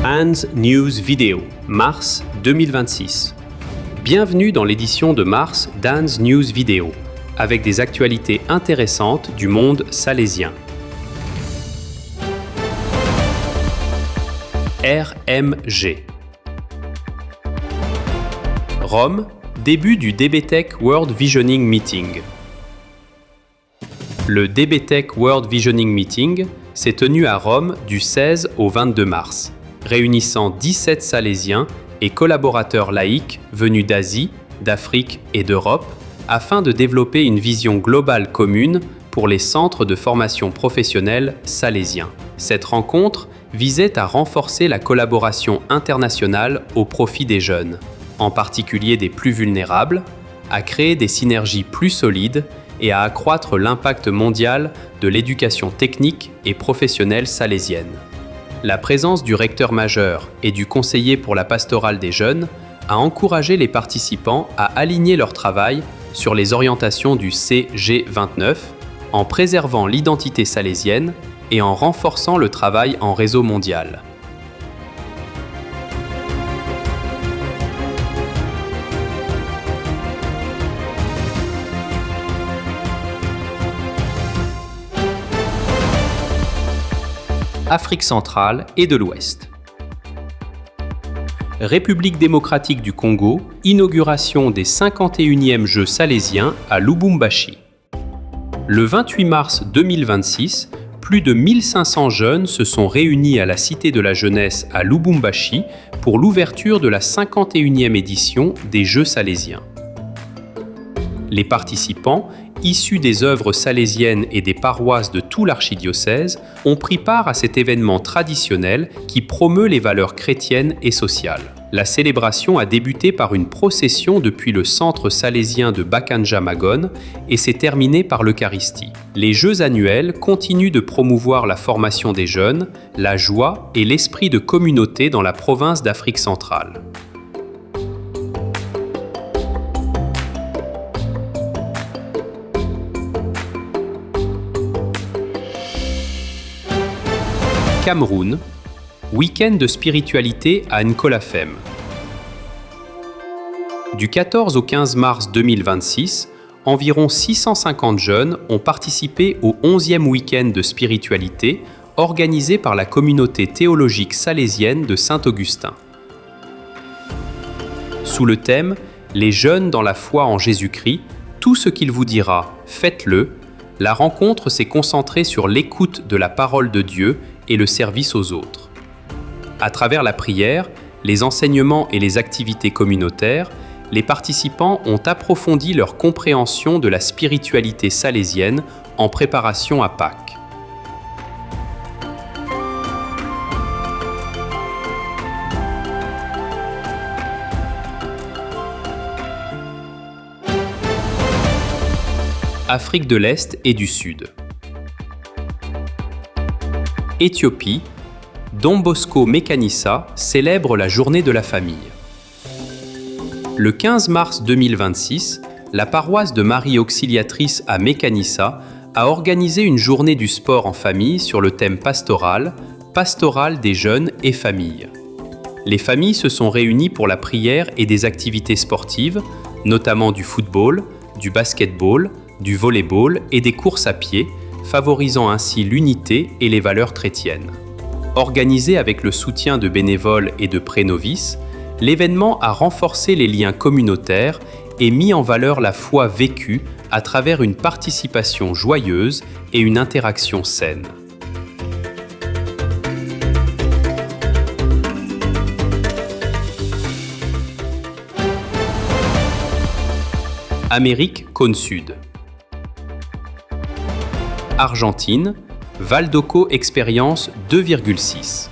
Dan's News Video, mars 2026. Bienvenue dans l'édition de mars Dan's News Video, avec des actualités intéressantes du monde salésien. RMG. Rome, début du DBTech World Visioning Meeting. Le DBTech World Visioning Meeting s'est tenu à Rome du 16 au 22 mars, réunissant 17 Salésiens et collaborateurs laïcs venus d'Asie, d'Afrique et d'Europe afin de développer une vision globale commune pour les centres de formation professionnelle salésiens. Cette rencontre visait à renforcer la collaboration internationale au profit des jeunes, en particulier des plus vulnérables, à créer des synergies plus solides et à accroître l'impact mondial de l'éducation technique et professionnelle salésienne. La présence du recteur majeur et du conseiller pour la pastorale des jeunes a encouragé les participants à aligner leur travail sur les orientations du CG29 en préservant l'identité salésienne et en renforçant le travail en réseau mondial. Afrique centrale et de l'Ouest. République démocratique du Congo, inauguration des 51e Jeux salésiens à Lubumbashi. Le 28 mars 2026, plus de 1500 jeunes se sont réunis à la Cité de la Jeunesse à Lubumbashi pour l'ouverture de la 51e édition des Jeux salésiens. Les participants, issus des œuvres salésiennes et des paroisses de tout l'archidiocèse, ont pris part à cet événement traditionnel qui promeut les valeurs chrétiennes et sociales. La célébration a débuté par une procession depuis le centre salésien de Bakanja-Magone et s'est terminée par l'Eucharistie. Les Jeux annuels continuent de promouvoir la formation des jeunes, la joie et l'esprit de communauté dans la province d'Afrique centrale. Cameroun, week-end de spiritualité à Nkolafem. Du 14 au 15 mars 2026, environ 650 jeunes ont participé au 11e week-end de spiritualité organisé par la communauté théologique salésienne de Saint-Augustin. Sous le thème « Les jeunes dans la foi en Jésus-Christ, tout ce qu'il vous dira, faites-le », la rencontre s'est concentrée sur l'écoute de la parole de Dieu et le service aux autres. À travers la prière, les enseignements et les activités communautaires, les participants ont approfondi leur compréhension de la spiritualité salésienne en préparation à Pâques. Afrique de l'Est et du Sud. Éthiopie, Don Bosco Mekanissa célèbre la Journée de la famille. Le 15 mars 2026, la paroisse de Marie Auxiliatrice à Mekanissa a organisé une journée du sport en famille sur le thème pastoral des jeunes et familles. Les familles se sont réunies pour la prière et des activités sportives, notamment du football, du basketball, du volleyball et des courses à pied, favorisant ainsi l'unité et les valeurs chrétiennes. Organisé avec le soutien de bénévoles et de pré-novices, l'événement a renforcé les liens communautaires et mis en valeur la foi vécue à travers une participation joyeuse et une interaction saine. Amérique cône sud. Argentine, Valdoco Expérience 2,6.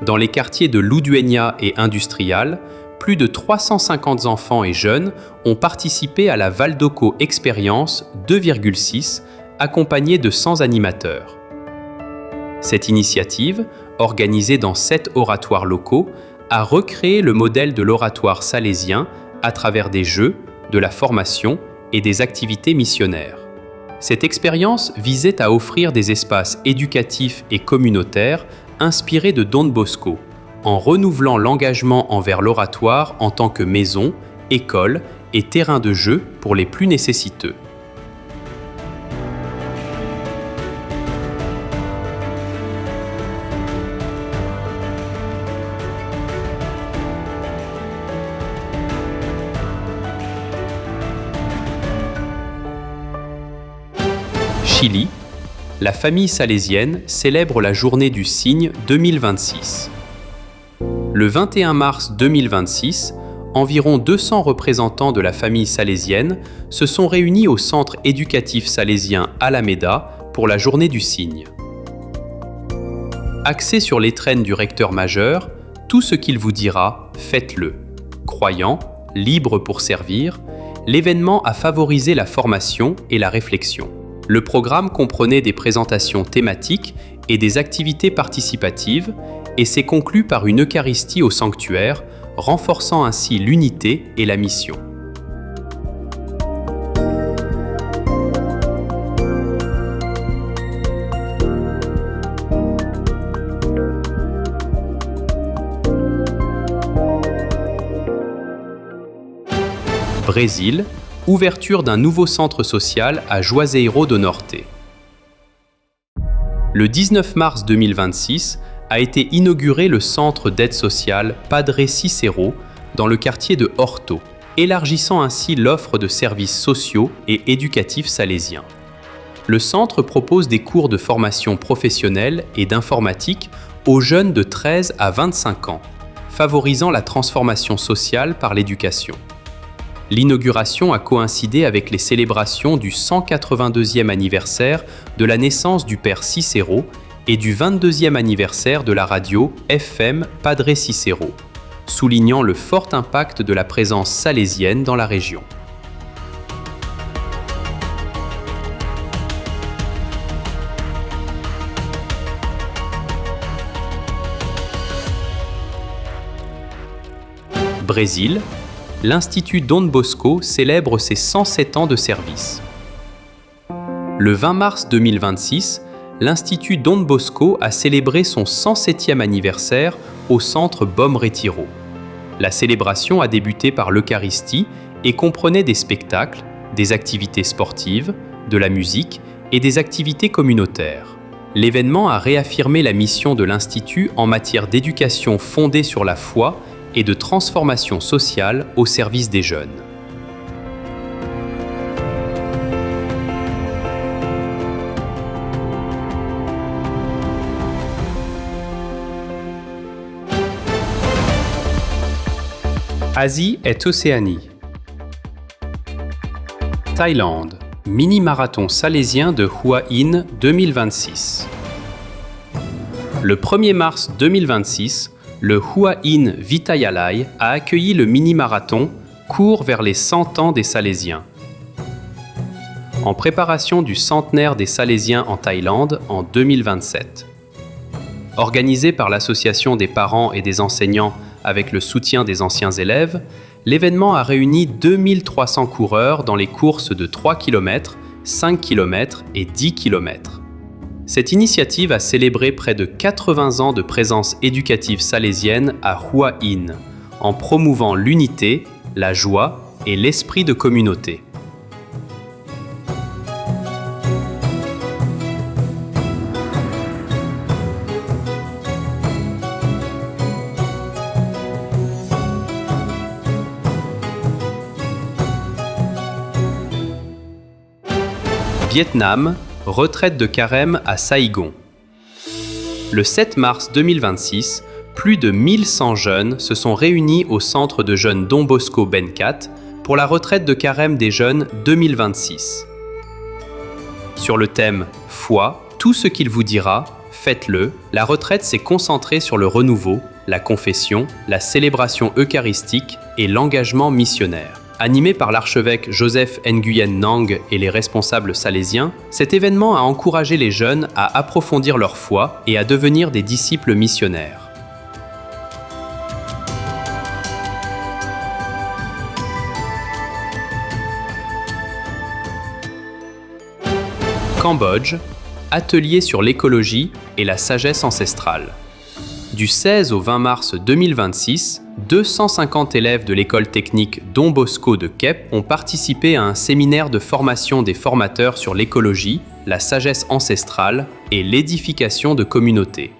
Dans les quartiers de Ludueña et Industrial, plus de 350 enfants et jeunes ont participé à la Valdoco Expérience 2,6, accompagnée de 100 animateurs. Cette initiative, organisée dans 7 oratoires locaux, a recréé le modèle de l'oratoire salésien à travers des jeux, de la formation et des activités missionnaires. Cette expérience visait à offrir des espaces éducatifs et communautaires inspirés de Don Bosco, en renouvelant l'engagement envers l'oratoire en tant que maison, école et terrain de jeu pour les plus nécessiteux. Chili, la famille salésienne célèbre la Journée du Cygne 2026. Le 21 mars 2026, environ 200 représentants de la famille salésienne se sont réunis au centre éducatif salésien Alameda pour la Journée du Cygne. Axé sur l'étrenne du recteur majeur, tout ce qu'il vous dira, faites-le. Croyant, libre pour servir, l'événement a favorisé la formation et la réflexion. Le programme comprenait des présentations thématiques et des activités participatives et s'est conclu par une Eucharistie au sanctuaire, renforçant ainsi l'unité et la mission. Brésil, ouverture d'un nouveau centre social à Juazeiro do Norte. Le 19 mars 2026 a été inauguré le centre d'aide sociale Padre Cicero dans le quartier de Horto, élargissant ainsi l'offre de services sociaux et éducatifs salésiens. Le centre propose des cours de formation professionnelle et d'informatique aux jeunes de 13 à 25 ans, favorisant la transformation sociale par l'éducation. L'inauguration a coïncidé avec les célébrations du 182e anniversaire de la naissance du père Cicero et du 22e anniversaire de la radio FM Padre Cicero, soulignant le fort impact de la présence salésienne dans la région. Brésil, l'Institut Dom Bosco célèbre ses 107 ans de service. Le 20 mars 2026, l'Institut Dom Bosco a célébré son 107e anniversaire au centre Bom Retiro. La célébration a débuté par l'Eucharistie et comprenait des spectacles, des activités sportives, de la musique et des activités communautaires. L'événement a réaffirmé la mission de l'Institut en matière d'éducation fondée sur la foi et de transformation sociale au service des jeunes. Asie et Océanie. Thaïlande, mini-marathon salésien de Hua Hin 2026. Le 1er mars 2026, le Hua Hin Vitayalai a accueilli le mini-marathon court vers les 100 ans des Salésiens. En préparation du centenaire des Salésiens en Thaïlande en 2027. Organisé par l'Association des parents et des enseignants avec le soutien des anciens élèves, l'événement a réuni 2300 coureurs dans les courses de 3 km, 5 km et 10 km. Cette initiative a célébré près de 80 ans de présence éducative salésienne à Hua Hin, en promouvant l'unité, la joie et l'esprit de communauté. Vietnam, retraite de carême à Saigon. Le 7 mars 2026, plus de 1100 jeunes se sont réunis au centre de jeunes Don Bosco Bencat pour la retraite de carême des jeunes 2026. Sur le thème « Foi, tout ce qu'il vous dira, faites-le », la retraite s'est concentrée sur le renouveau, la confession, la célébration eucharistique et l'engagement missionnaire. Animé par l'archevêque Joseph Nguyen Nang et les responsables salésiens, cet événement a encouragé les jeunes à approfondir leur foi et à devenir des disciples missionnaires. Cambodge, atelier sur l'écologie et la sagesse ancestrale. Du 16 au 20 mars 2026, 250 élèves de l'école technique Don Bosco de Kep ont participé à un séminaire de formation des formateurs sur l'écologie, la sagesse ancestrale et l'édification de communautés.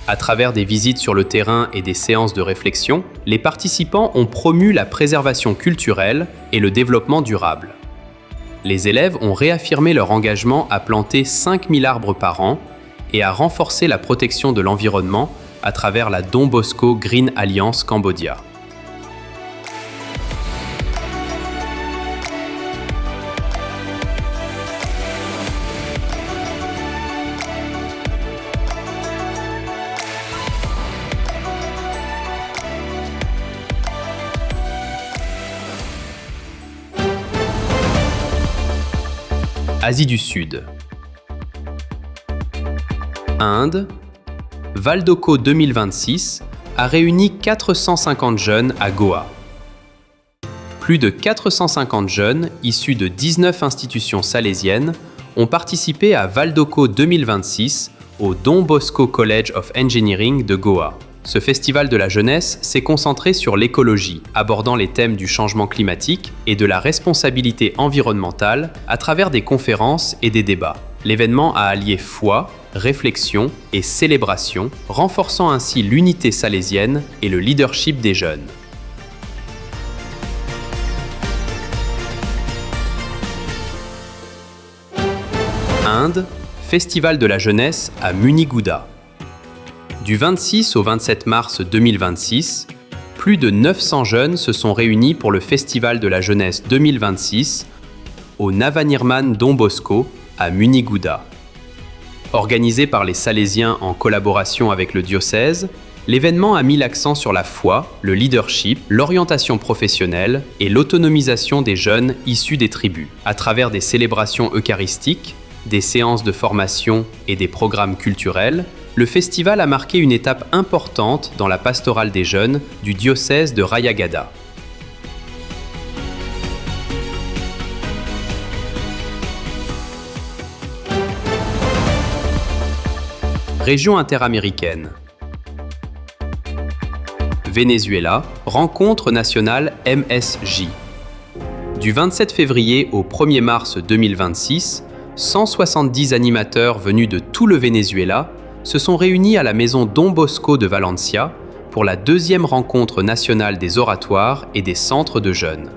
À travers des visites sur le terrain et des séances de réflexion, les participants ont promu la préservation culturelle et le développement durable. Les élèves ont réaffirmé leur engagement à planter 5000 arbres par an et à renforcer la protection de l'environnement à travers la Don Bosco Green Alliance Cambodia. Asie du Sud. Inde. Valdoko 2026 a réuni 450 jeunes à Goa. Plus de 450 jeunes, issus de 19 institutions salésiennes, ont participé à Valdoko 2026 au Don Bosco College of Engineering de Goa. Ce festival de la jeunesse s'est concentré sur l'écologie, abordant les thèmes du changement climatique et de la responsabilité environnementale à travers des conférences et des débats. L'événement a allié foi, réflexion et célébration, renforçant ainsi l'unité salésienne et le leadership des jeunes. Inde, Festival de la jeunesse à Muniguda. Du 26 au 27 mars 2026, plus de 900 jeunes se sont réunis pour le Festival de la jeunesse 2026 au Navanirman Don Bosco à Muniguda. Organisé par les Salésiens en collaboration avec le diocèse, l'événement a mis l'accent sur la foi, le leadership, l'orientation professionnelle et l'autonomisation des jeunes issus des tribus. À travers des célébrations eucharistiques, des séances de formation et des programmes culturels, le festival a marqué une étape importante dans la pastorale des jeunes du diocèse de Rayagada. Région interaméricaine. Venezuela, rencontre nationale MSJ. Du 27 février au 1er mars 2026, 170 animateurs venus de tout le Venezuela se sont réunis à la maison Don Bosco de Valencia pour la deuxième rencontre nationale des oratoires et des centres de jeunes.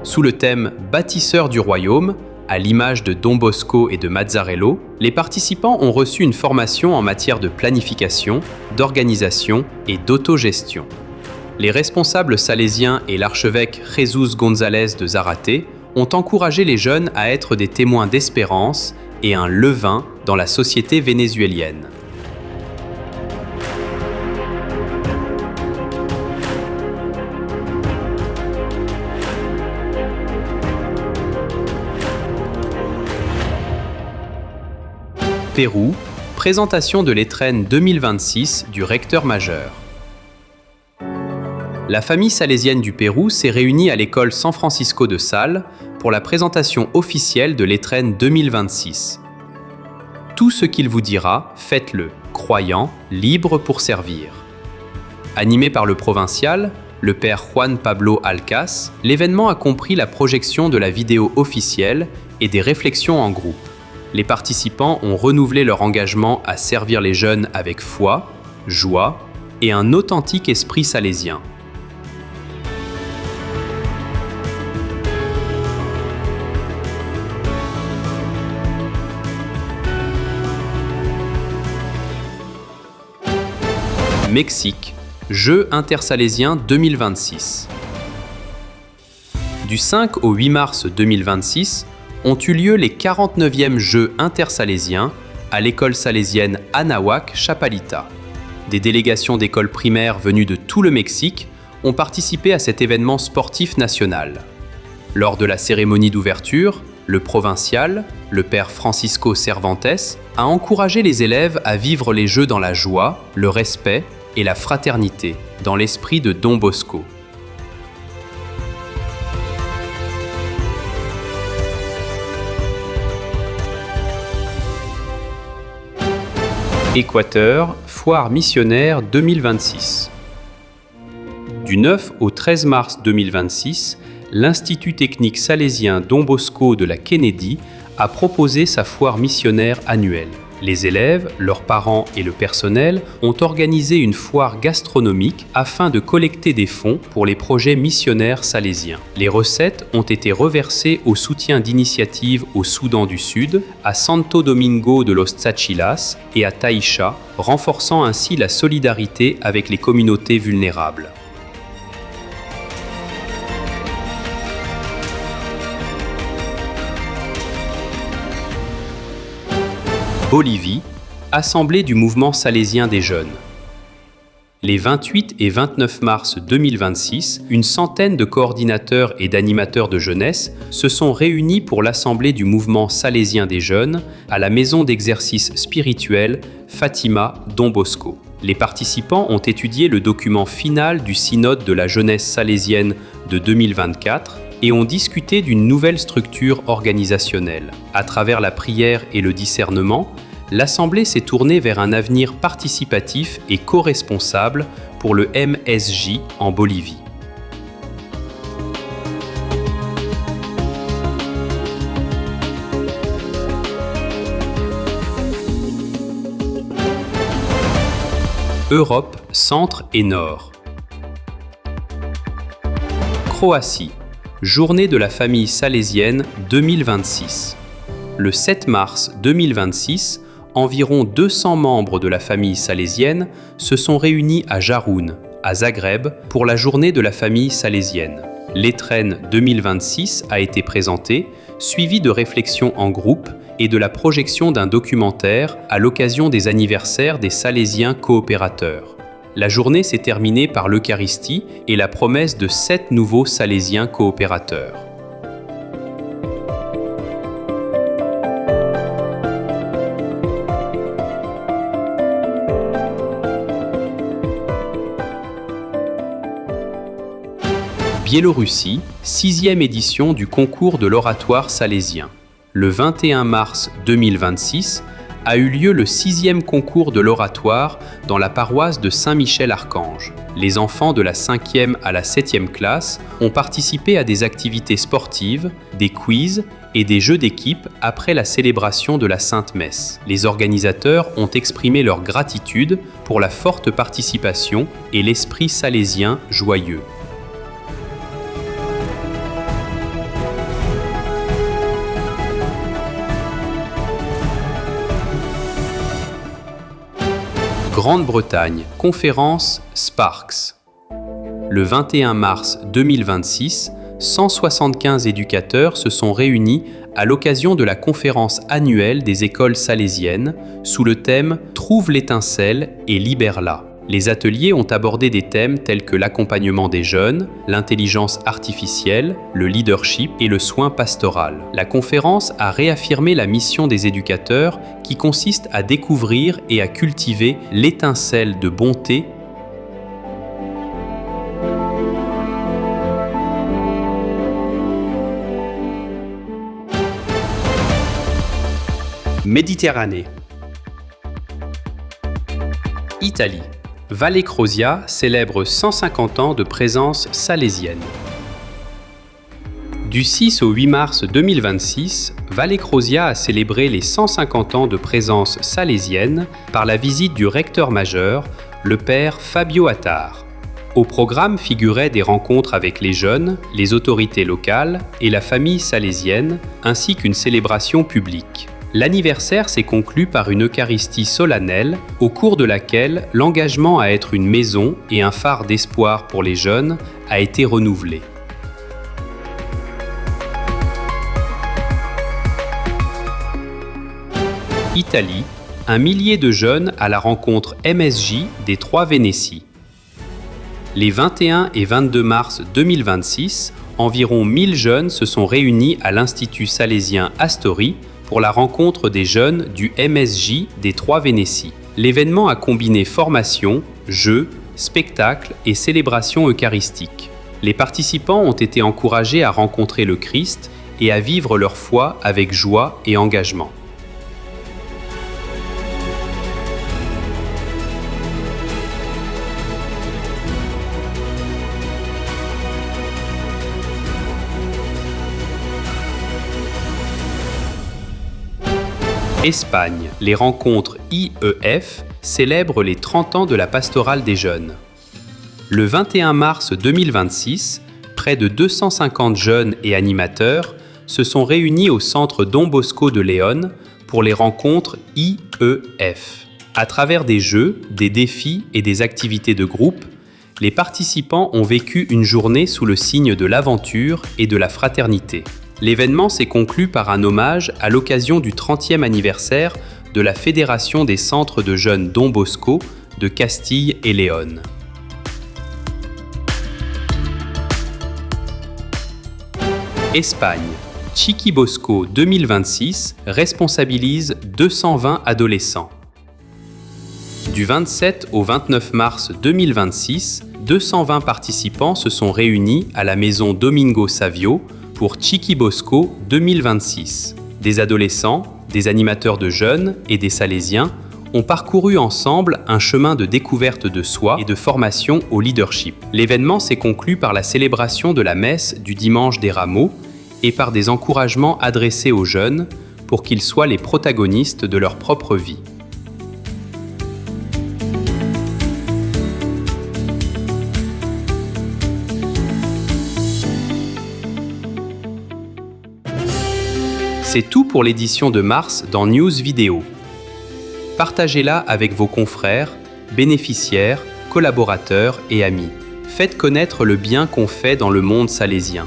Sous le thème « Bâtisseurs du royaume », à l'image de Don Bosco et de Mazzarello, les participants ont reçu une formation en matière de planification, d'organisation et d'autogestion. Les responsables salésiens et l'archevêque Jesús González de Zárate ont encouragé les jeunes à être des témoins d'espérance et un levain dans la société vénézuélienne. Pérou, présentation de l'étrenne 2026 du recteur majeur. La famille salésienne du Pérou s'est réunie à l'école San Francisco de Sales pour la présentation officielle de l'étrenne 2026. Tout ce qu'il vous dira, faites-le, croyant, libre pour servir. Animé par le provincial, le père Juan Pablo Alcas, l'événement a compris la projection de la vidéo officielle et des réflexions en groupe. Les participants ont renouvelé leur engagement à servir les jeunes avec foi, joie et un authentique esprit salésien. Mexique, Jeux intersalésiens 2026. Du 5 au 8 mars 2026, ont eu lieu les 49e Jeux intersalésiens à l'école salésienne Anahuac Chapalita. Des délégations d'écoles primaires venues de tout le Mexique ont participé à cet événement sportif national. Lors de la cérémonie d'ouverture, le provincial, le père Francisco Cervantes, a encouragé les élèves à vivre les Jeux dans la joie, le respect et la fraternité, dans l'esprit de Don Bosco. Équateur, Foire missionnaire 2026. Du 9 au 13 mars 2026, l'Institut technique salésien Don Bosco de la Kennedy a proposé sa foire missionnaire annuelle. Les élèves, leurs parents et le personnel ont organisé une foire gastronomique afin de collecter des fonds pour les projets missionnaires salésiens. Les recettes ont été reversées au soutien d'initiatives au Soudan du Sud, à Santo Domingo de los Tsachilas et à Taïcha, renforçant ainsi la solidarité avec les communautés vulnérables. Bolivie, Assemblée du mouvement salésien des jeunes. Les 28 et 29 mars 2026, une centaine de coordinateurs et d'animateurs de jeunesse se sont réunis pour l'Assemblée du mouvement salésien des jeunes à la maison d'exercice spirituel Fatima Don Bosco. Les participants ont étudié le document final du synode de la jeunesse salésienne de 2024 et ont discuté d'une nouvelle structure organisationnelle. À travers la prière et le discernement, l'Assemblée s'est tournée vers un avenir participatif et co-responsable pour le MSJ en Bolivie. Europe, Centre et Nord. Croatie. Journée de la famille salésienne 2026. Le 7 mars 2026, environ 200 membres de la famille salésienne se sont réunis à Jarun, à Zagreb, pour la journée de la famille salésienne. L'étrenne 2026 a été présentée, suivie de réflexions en groupe et de la projection d'un documentaire à l'occasion des anniversaires des Salésiens coopérateurs. La journée s'est terminée par l'Eucharistie et la promesse de 7 nouveaux Salésiens coopérateurs. Biélorussie, 6e édition du concours de l'oratoire salésien. Le 21 mars 2026, a eu lieu le 6e concours de l'oratoire dans la paroisse de Saint-Michel-Archange. Les enfants de la 5e à la 7e classe ont participé à des activités sportives, des quiz et des jeux d'équipe après la célébration de la Sainte Messe. Les organisateurs ont exprimé leur gratitude pour la forte participation et l'esprit salésien joyeux. Grande-Bretagne, conférence Sparks. Le 21 mars 2026, 175 éducateurs se sont réunis à l'occasion de la conférence annuelle des écoles salésiennes sous le thème « Trouve l'étincelle et libère-la ». Les ateliers ont abordé des thèmes tels que l'accompagnement des jeunes, l'intelligence artificielle, le leadership et le soin pastoral. La conférence a réaffirmé la mission des éducateurs qui consiste à découvrir et à cultiver l'étincelle de bonté Méditerranée. Italie. Valle Crozia célèbre 150 ans de présence salésienne. Du 6 au 8 mars 2026, Valle Crozia a célébré les 150 ans de présence salésienne par la visite du recteur majeur, le père Fabio Attar. Au programme figuraient des rencontres avec les jeunes, les autorités locales et la famille salésienne, ainsi qu'une célébration publique. L'anniversaire s'est conclu par une Eucharistie solennelle, au cours de laquelle l'engagement à être une maison et un phare d'espoir pour les jeunes a été renouvelé. Italie, 1 millier de jeunes à la rencontre MSJ des 3 Vénéties. Les 21 et 22 mars 2026, environ 1000 jeunes se sont réunis à l'Institut salésien Astori pour la rencontre des jeunes du MSJ des 3 Vénéties. L'événement a combiné formation, jeux, spectacles et célébrations eucharistiques. Les participants ont été encouragés à rencontrer le Christ et à vivre leur foi avec joie et engagement. Espagne, les rencontres IEF célèbrent les 30 ans de la pastorale des jeunes. Le 21 mars 2026, près de 250 jeunes et animateurs se sont réunis au centre Don Bosco de León pour les rencontres IEF. À travers des jeux, des défis et des activités de groupe, les participants ont vécu une journée sous le signe de l'aventure et de la fraternité. L'événement s'est conclu par un hommage à l'occasion du 30e anniversaire de la Fédération des centres de jeunes Don Bosco de Castille et Léon. Espagne. Chiqui Bosco 2026 responsabilise 220 adolescents. Du 27 au 29 mars 2026, 220 participants se sont réunis à la maison Domingo Savio pour Chiqui Bosco 2026. Des adolescents, des animateurs de jeunes et des Salésiens ont parcouru ensemble un chemin de découverte de soi et de formation au leadership. L'événement s'est conclu par la célébration de la messe du dimanche des Rameaux et par des encouragements adressés aux jeunes pour qu'ils soient les protagonistes de leur propre vie. C'est tout pour l'édition de mars dans News Vidéo. Partagez-la avec vos confrères, bénéficiaires, collaborateurs et amis. Faites connaître le bien qu'on fait dans le monde salésien.